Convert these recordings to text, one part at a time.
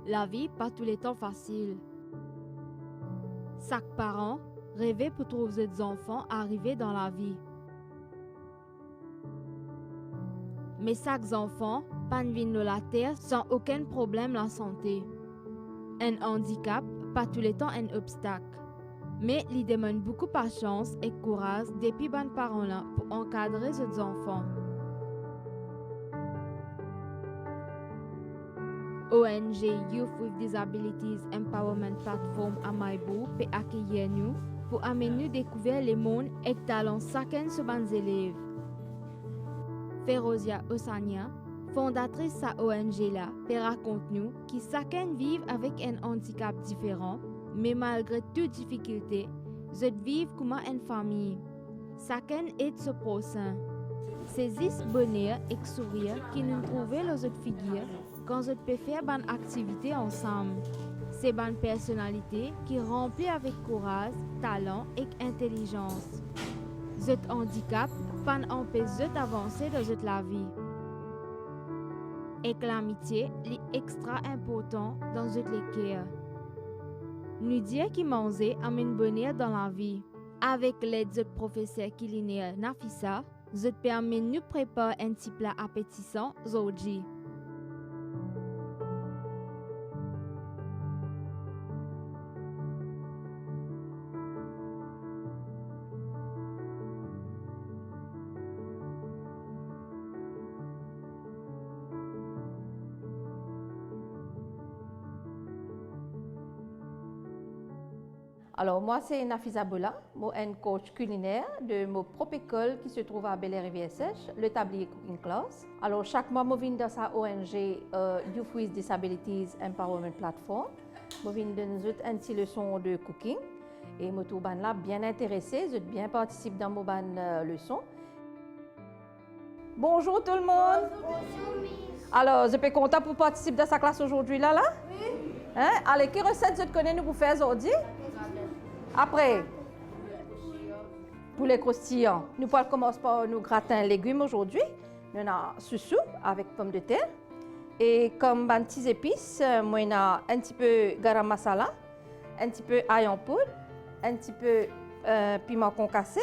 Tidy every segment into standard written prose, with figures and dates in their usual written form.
La vie pas tous les temps facile. Chaque parent rêvait pour trouver des enfants arrivés dans la vie. Mais chaque enfant pas vient de la terre sans aucun problème la santé. Un handicap pas tous les temps un obstacle. Mais il demande beaucoup de patience et courage depuis les parents là pour encadrer ces enfants. ONG Youth with Disabilities Empowerment Platform à Maïbou peut accueillir nous pour amener nous découvrir le monde et talents chacun de ses élèves. Ferosia Osania, fondatrice de ONG là, peut raconter nous que chacun vit avec un handicap différent, mais malgré toutes difficultés, ils vivent comme une famille. Chacun aide ce prochain. C'est ce bonheur et sourire qui nous trouvent les autres figures quand ils peuvent faire une activité ensemble. C'est une personnalité qui remplit avec courage, talent et intelligence. Ce handicap pas empêcher d'avancer dans la vie. Et l'amitié est extra important dans les cœurs. Nous dire qui manger amène bonheur dans la vie. Avec l'aide de professeur culinaire Nafissa, je permet nous préparer un petit plat appétissant aujourd'hui. Alors, moi, c'est Nafisa Bola, je suis un coach culinaire de ma propre école qui se trouve à Bel-Air-Rivière-Sèche, le Tablier Cooking Class. Alors, chaque mois, je viens dans sa ONG Youth with Disabilities Empowerment Platform. Je viens donner une petite leçon de cooking et je suis là bien intéressée, je bien participe dans mes leçons. Bonjour tout le monde! Bonjour, Miss. Alors, je suis content pour participer dans sa classe aujourd'hui là? Oui. Hein? Allez, quelle recette vous connaissez nous pour faire aujourd'hui? Après, poulet croustillant. Nous allons commencer par nos gratins légumes aujourd'hui. Nous avons chouchou avec pommes de terre. Et comme petites épices, moi, j'ai un petit peu garam masala, un petit peu ail en poudre, un petit peu piment concassé,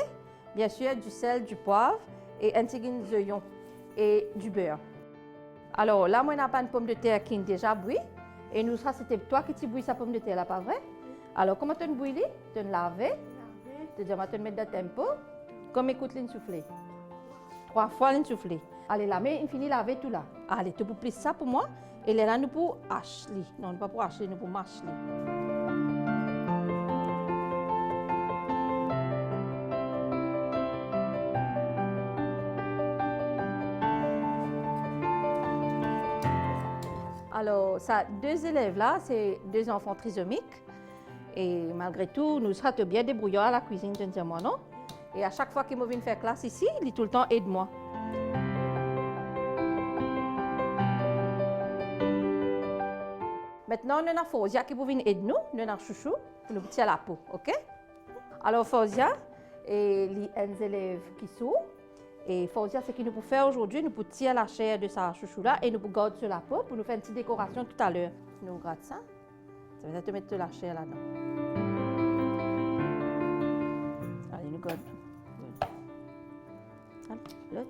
bien sûr du sel, du poivre et un petit peu d'oignon et du beurre. Alors là, moi, j'ai pas une pomme de terre qui est déjà bouillie. Et nous, ça, c'était toi qui bouilles sa pomme de terre là, pas vrai? Alors, comment tu bouilles? Tu laves, tu dis, tu mets de tempo, comme écoute l'insoufflé. 3 fois l'insoufflé. Allez, là, mais il finit laver tout là. Allez, tu peux plier ça pour moi. Et là, nous pour hacher. Non, pas pour hacher, nous pour mâcher. Alors, ça, 2 élèves là, c'est 2 enfants trisomiques. Et malgré tout, nous sommes bien débrouillants à la cuisine, je ne sais moi, non? Et à chaque fois qu'ils viennent faire classe ici, ils tout le temps aide-moi. Maintenant, nous avons Fausia qui vient aider nous, nous avons Chouchou pour nous tirer la peau, ok? Alors, Fausia, et les élèves qui sont. Et Fausia, ce qu'il nous peut faire aujourd'hui, nous pouvons tirer la chair de sa chouchou là et nous pouvons garder sur la peau pour nous faire une petite décoration tout à l'heure. Nous grattons ça. Ça veut dire te mettre de la chair là-dedans. Allez, nous gardons. Allez, l'autre.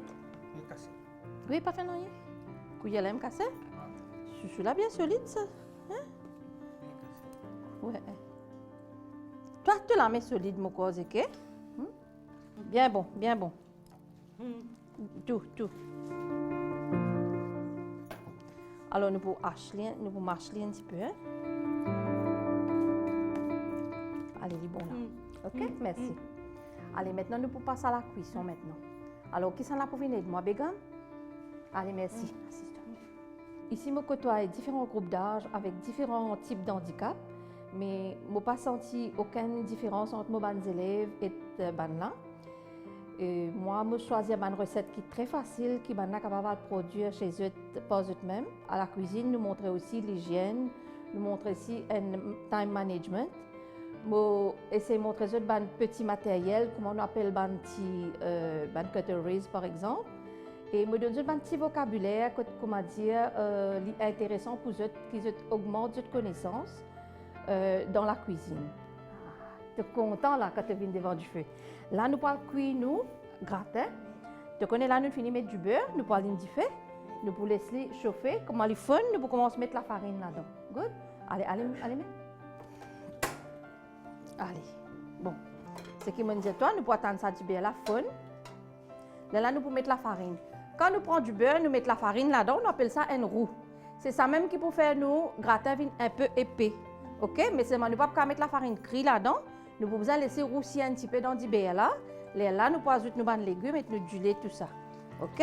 Oui, pas fait rien. Couille elle aime casser. Chouchou là bien solide ça. Hein? Ouais. Toi, tu la mets solide, mon cause, ok? Bien bon, bien bon. Tout. Alors, nous pouvons marcher un petit peu. Hein? Allez, il est bon là. Ok, merci. Allez, maintenant, nous pouvons passer à la cuisson maintenant. Alors, qui s'en a pour venir de moi, Bégan? Allez, merci. Ici, je côtoie différents groupes d'âge avec différents types d'handicap, mais je n'ai pas senti aucune différence entre mes élèves et les là. Moi, je choisis une recette qui est très facile, qui est capable de produire chez eux par eux-mêmes. À la cuisine, nous montrons aussi l'hygiène, nous montrons aussi un time management. Je essaie de montrer eux un petit matériel, comment on appelle un petit cutleries par exemple. Et me donne un petit vocabulaire, comment dire, intéressant pour eux, qui augmente votre connaissance dans la cuisine. Tu es content là quand tu viens devant du feu. Là, nous parlons cuire, nous, gratin. Tu connais là, nous finissons mettre du beurre, nous parlons du fait. Nous pouvons laisser chauffer. Comme elle est fun, nous pouvons commencer à mettre la farine là-dedans. Good? Allez, allez. Allez. Bon. Ce qui me dit toi, nous pouvons attendre ça du beurre là, fun. Là, nous pouvons mettre la farine. Quand nous prenons du beurre, nous mettons la farine là-dedans, on appelle ça un roux. C'est ça même qui peut faire nous gratin un peu épais. OK? Mais seulement, nous ne pouvons pas mettre la farine crue là-dedans. Nous pouvons laisser roussir un petit peu dans du beurre là. Là, nous pouvons ajouter nos légumes, mettre du lait, tout ça. OK?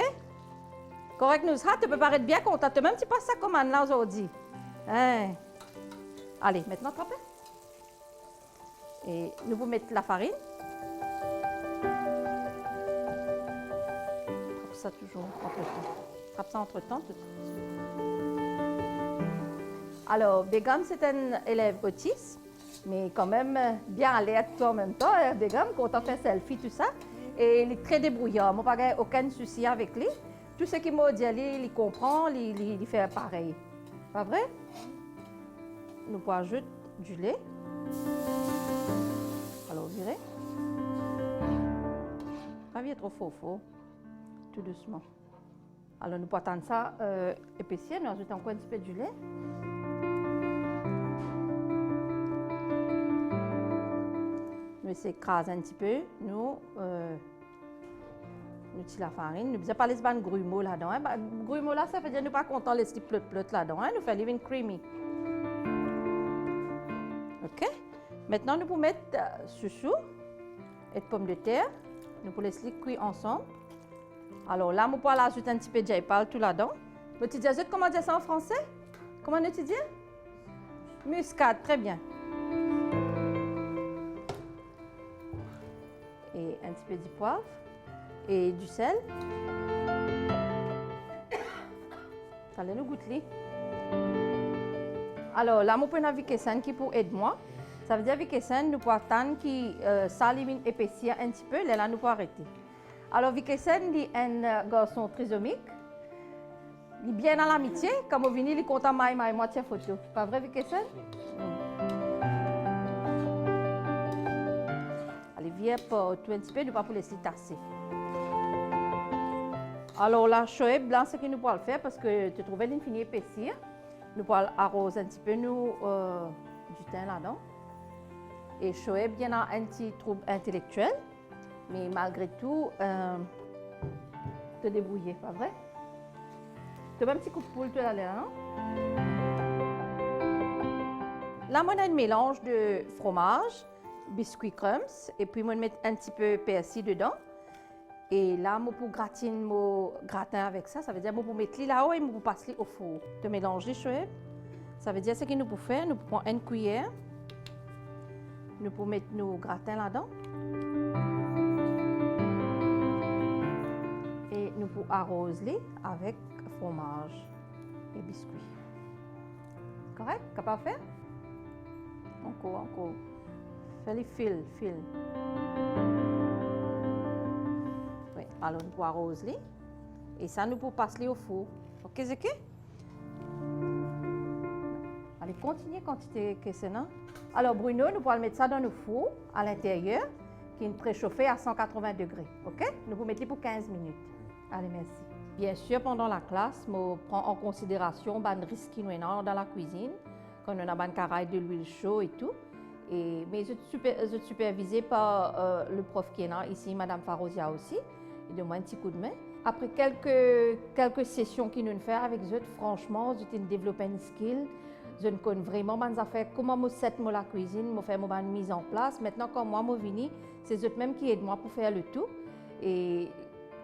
Correct, nous, ça, tu peux paraître bien content. Même si tu passes ça comme là aujourd'hui. Hein? Allez, maintenant, trempez. Et nous pouvons mettre la farine. Trappe ça toujours entre-temps. Trappe ça entre-temps. Alors, Begum, c'est un élève autiste, mais quand même bien alerte toi en même temps. Begum, quand on fait selfie, tout ça. Et il est très débrouillard. Moi, pas aucun souci avec lui. Tout ce qu'il m'a dit, il comprend, il fait pareil. Pas vrai? Nous pouvons ajouter du lait. Alors, virez. Pas bien trop fort. Tout doucement. Alors, nous pouvons attendre ça épaissir. Nous ajoutons encore un petit peu du lait. Nous s'écrase un petit peu. Nous tirons la farine. Nous ne faisons pas les grumeaux là-dedans. Hein? Grumeaux là, ça veut dire que nous ne sommes pas contents de les plot là-dedans. Hein? Nous faisons living creamy. OK? Maintenant, nous pouvons mettre chouchou et pommes de terre. Nous pouvons les cuire ensemble. Alors là, nous pouvons ajouter un petit peu de jaipal tout là-dedans. Tu dis, comment dire ça en français? Comment tu dis? Muscade, très bien. Et un petit peu de poivre et du sel. Ça nous goûte. Alors là, je prends un Vikessen qui pour aider moi. Ça veut dire Vikessen, nous pouvons attendre qu'il s'allume épaissir un petit peu. Là, nous pouvons arrêter. Alors Vikessen est un garçon trisomique. Il est bien dans l'amitié. Comme au vini, il est content de moitié photo. Pas vrai, Vikessen? Allez, viens pour tout un petit peu, nous ne pouvons pas laisser tasser. Alors là, Shoaib, blanc, ce que nous pouvons faire parce que tu trouves l'infini épaissir. Nous pouvons arroser un petit peu du thym là-dedans. Et Shoaib, il y en a un petit trouble intellectuel, mais malgré tout, te débrouiller, pas vrai? Tu as un petit coup de poule tout à l'heure, non? Là, on a un mélange de fromage, biscuit crumbs, et puis on met un petit peu de persil dedans. Et là, je peux gratiner mon gratin avec ça. Ça veut dire que je peux mettre là-haut et je peux passer au four. De mélanger les choses. Ça veut dire ce que nous pouvons faire. Nous pouvons prendre une cuillère. Nous pouvons mettre nos gratins là-dedans. Et nous pouvons arroser avec fromage et biscuits. Correct? Capable de faire? Encore. Fais les fils. Oui, alors nous pouvons arroser. Et ça, nous pouvons passer au four. OK, Zeki? Allez, continuez quantité que c'est, non? Alors, Bruno, nous pouvons mettre ça dans le four à l'intérieur, qui est préchauffé à 180 degrés. OK? Nous pouvons mettre pour 15 minutes. Allez, merci. Bien sûr, pendant la classe, je prends en considération les risques qui nous sont dans la cuisine, quand on a des carailles de l'huile chaude et tout. Mais je suis supervisée par le prof qui est là ici, Madame Farosia aussi. Il donne moi un petit coup de main. Après quelques sessions qu'il nous fait avec eux, franchement, j'ai développé une skill. Je ne connais vraiment mes affaires, comment je sais la cuisine, je fais ma mise en place. Maintenant, quand moi je viens, c'est eux même qui aident moi pour faire le tout. Et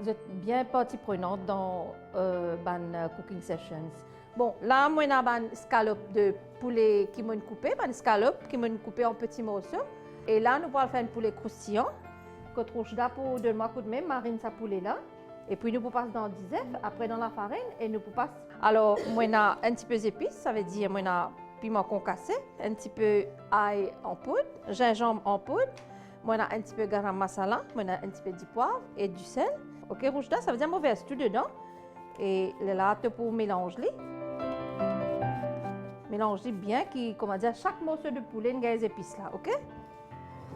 je suis bien partie prenante dans les cooking sessions. Bon, là, moi, j'ai une scalope de poulet qui m'a coupé, une scalope qui m'a coupé en petits morceaux. Et là, nous allons faire un poulet croustillant. Quand je dois pour donner un coup de main, marine sa poulet là. Et puis, nous passons dans le œufs, après dans la farine, et nous passons. Alors, moi, j'ai un petit peu d'épices, ça veut dire, moi, j'ai piment concassé, un petit peu ail en poudre, gingembre en poudre, moi, j'ai un petit peu garam masala, moi, j'ai un petit peu de poivre et du sel. OK, rouge là, ça veut dire mauvaise tout dedans. Et là, tu pour mélanger. Mélanger bien, qui, comment dire, chaque morceau de poulet, il y a des épices là, OK?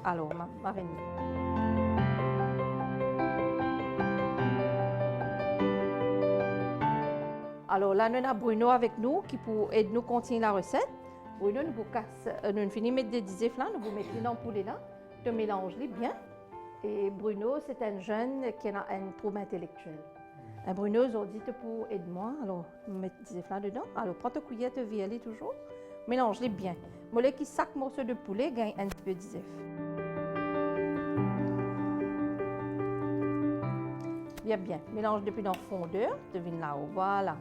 Alors, ma reine. Alors là, nous avons Bruno avec nous qui pour aider nous continuer la recette. Bruno, nous finissons de mettre des disifs là, nous vous mettons dans le poulet là, de mélanger bien. Et Bruno, c'est un jeune qui a un trouble intellectuel. Un Bruno, aujourd'hui, pour aider-moi. Alors, mettre des disifs là dedans. Alors, prends ta cuillère, te virer toujours. Mélange-les bien. Moi, qui chaque morceau de poulet gagne un petit peu de disif. Bien, bien. Mélange depuis dans le fondeur. Devine là-haut. Voilà.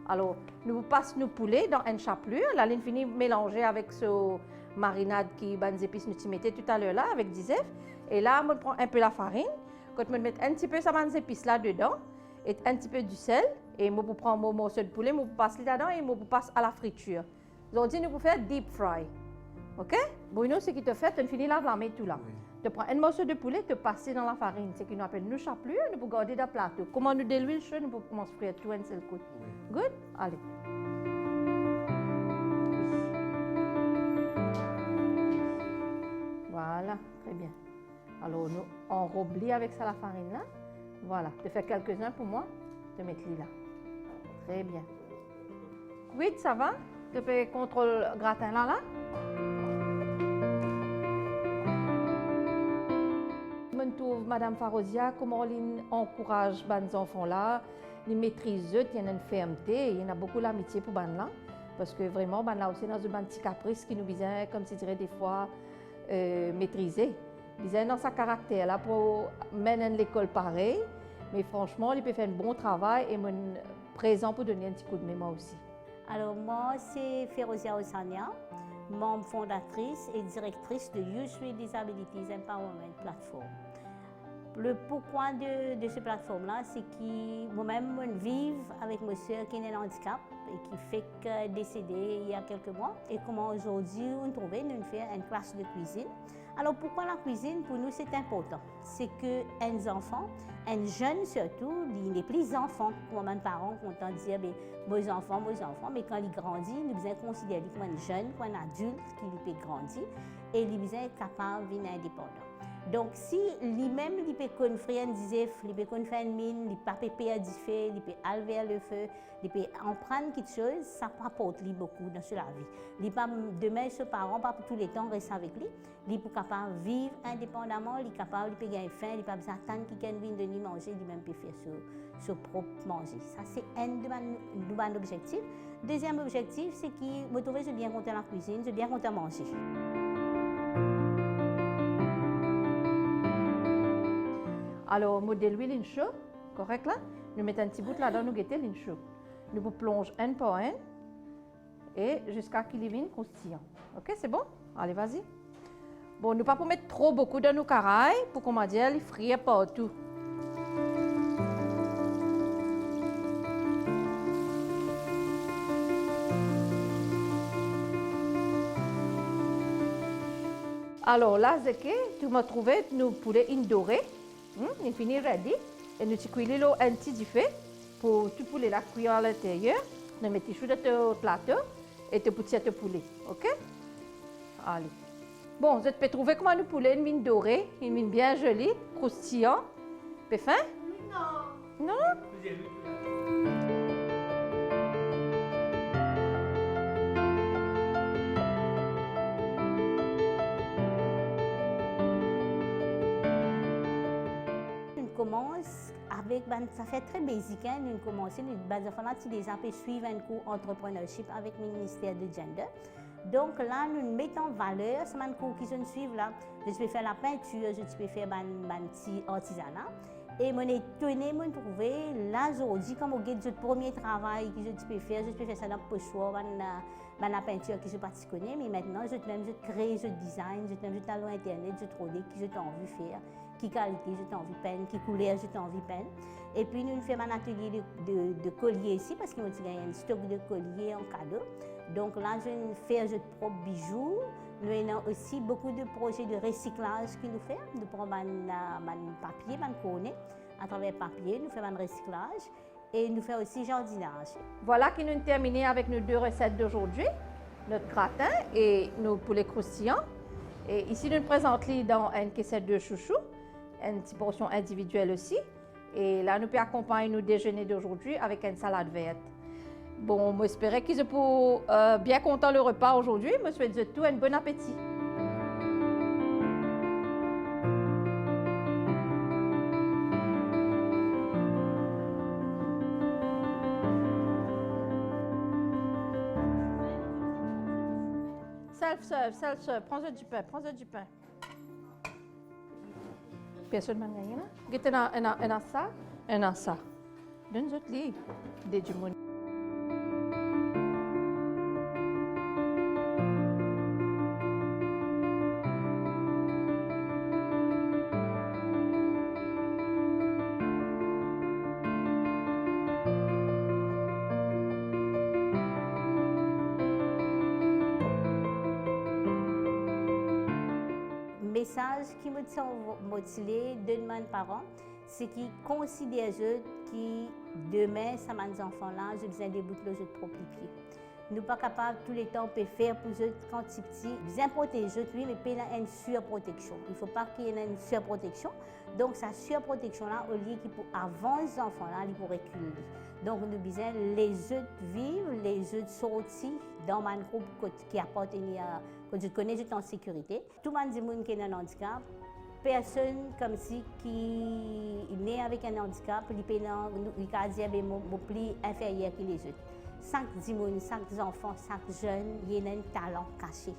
Alors, nous passons nos poulets dans une chapelure. La ligne finie mélangée avec ce marinade qui bonnes épices nous mettez tout à l'heure là avec des œufs. Et là, on prend un peu la farine. Quand on met un petit peu ça bonnes épices là dedans et un petit peu du sel. Et moi, pour prendre mon morceau de poulet, moi, pour passer là-dedans et moi, pour passer à la friture. Aujourd'hui, nous pouvons faire deep fry. OK? Bruno, ce qui te fait, tu finis là, la mettre tout là. Oui. Tu prends un morceau de poulet, tu passes dans la farine. C'est ce qu'on appelle nous chapelure, nous pouvons garder dans le plateau. Comment nous déluile chaud, nous pouvons commencer à frire tout un seul coup. Oui. Good? Allez. Voilà, très bien. Alors, nous enrobons avec ça la farine là. Voilà. Tu fais quelques-uns pour moi. Tu mets là. Très bien. Oui, ça va? Tu peux contrôler le gratin là? Je trouve Madame Farosia, comment elle encourage les enfants là, les maîtrise, il y a une fermeté, il y en a beaucoup d'amitié pour les là, parce que vraiment, les là aussi dans un petit caprice qui nous besoin, comme je dirais des fois, maîtriser. Ils ont dans sa caractère là pour mener à l'école pareil, mais franchement, il peut faire un bon travail et mon présent pour donner un petit coup de main aussi. Alors moi, c'est Ferosia Osania, membre fondatrice et directrice de Youth with Disabilities Empowerment Platform. Le pourquoi de cette plateforme-là, c'est que moi-même, je vis avec ma soeur qui a un handicap et qui fait que décédé il y a quelques mois. Et comment aujourd'hui, on trouvait de faire une classe de cuisine. Alors pourquoi la cuisine, pour nous, c'est important? C'est que les enfants, les jeunes surtout, les plus enfants, comme mes parents content de dire, mes enfants, mais quand ils grandissent, nous devons considérer comme un jeune, comme un adulte qui peut grandir et ils devons être capables de devenir indépendants. Donc, si lui-même, il peut construire un disif, il peut construire une mine, il peut perdre du feu, il peut enlever le feu, il peut en prendre quelque chose, ça apporte beaucoup dans la vie. Il peut demain, ses parents, pas pour tous les temps, rester avec lui. Il est capable de vivre indépendamment, il est capable de gagner faim, il peut attendre qu'il vienne de lui manger, lui-même peut faire son propre manger. Ça, c'est un de mes objectifs. Deuxième objectif, c'est que je trouve que je bien content la cuisine, je bien content manger. Alors, modèle l'huile chaud, correct là? Nous mettons un petit bout là-dedans, nous guettons l'huile chaud. Nous plongeons un par un et jusqu'à qu'il devienne croustillant. OK, c'est bon? Allez, vas-y. Bon, nous ne pouvons pas mettre trop beaucoup dans nos carailles pour comment dire, les frire partout. Alors là, c'est que tu m'as trouvé nos poulets dorés. Il finit ready. Et nous cuisons un petit du feu pour tout poulet la cuire à l'intérieur. Nous mettons sur le plateau et tu pousses le poulet. OK? Allez. Bon, vous pouvez trouver comment nous poulet, une mine dorée, une mine bien jolie, croustillant. T'es faim? Non. Non? Commence avec, ça fait très basique, hein, nous commençons, les enfants les appels suivent un cours entrepreneurship avec le ministère de Gender. Donc là, nous mettons en valeur ce cours qui nous suivent là. Je peux faire la peinture, je peux faire un petit artisanat. Et je suis étonnée de trouver là aujourd'hui, comme au guide du premier travail que je peux faire ça dans le pochoir, la peinture que je ne pas connais, mais maintenant je crée, je design, je suis allé sur Internet, je trouve qui j'ai envie de faire, qui qualité j'ai envie de peindre, qui couleur j'ai envie de peindre. Et puis nous faisons un atelier de collier ici parce qu'il y a un stock de colliers en cadeau. Donc là, je fais de propres bijoux. Nous avons aussi beaucoup de projets de recyclage qui nous fait. Nous prenons un papier, un cornet. à travers papier, nous faisons un recyclage et nous faisons aussi jardinage. Voilà qui nous terminons avec nos 2 recettes d'aujourd'hui, notre gratin et nos poulets croustillants. Et ici, nous présentons dans une caissette de chouchou, une petite portion individuelle aussi. Et là, nous pouvons accompagner nos déjeuners d'aujourd'hui avec une salade verte. Bon, moi, j'espère qu'ils sont bien contents le repas aujourd'hui. Je souhaite tout un bon appétit. Self-serve, prends-en du pain. Personne m'a gagné là? Gete en ça. Donne-moi des du monde. Le message qui me sont motivés de mes parents, c'est qu'ils considèrent que demain, ça mes enfants-là, je besoin de boucler les propres pieds. Nous ne sommes pas capables tout le temps de faire pour eux quand ils sont petits, bien protéger, oui, mais payer une surprotection. Il ne faut pas qu'il y ait une surprotection. Donc, cette surprotection-là, au lieu qu'il pour avant les enfants-là, il pour reculer. Donc, nous besoin les autres vivre, les autres sortir dans un groupe qui appartient à, que je connais, j'étais en sécurité. Tout le monde qui a un handicap, personne comme si qui est né avec un handicap, il a dit plus inférieur que les autres. Chaque enfant, chaque jeune, il y a un talent caché.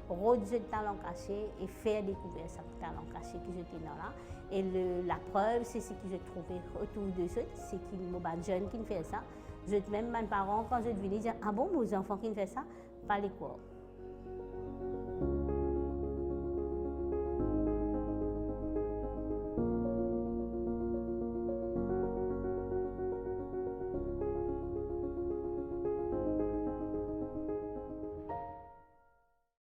Rôder ce talent caché et faire découvrir ce talent caché que j'étais là. Et la preuve, c'est ce que j'ai trouvé autour de eux, c'est qu'il y a des jeunes qui font ça. Même mes parents, quand je venais dire, ah bon, mes enfants qui font ça, pas les quoi.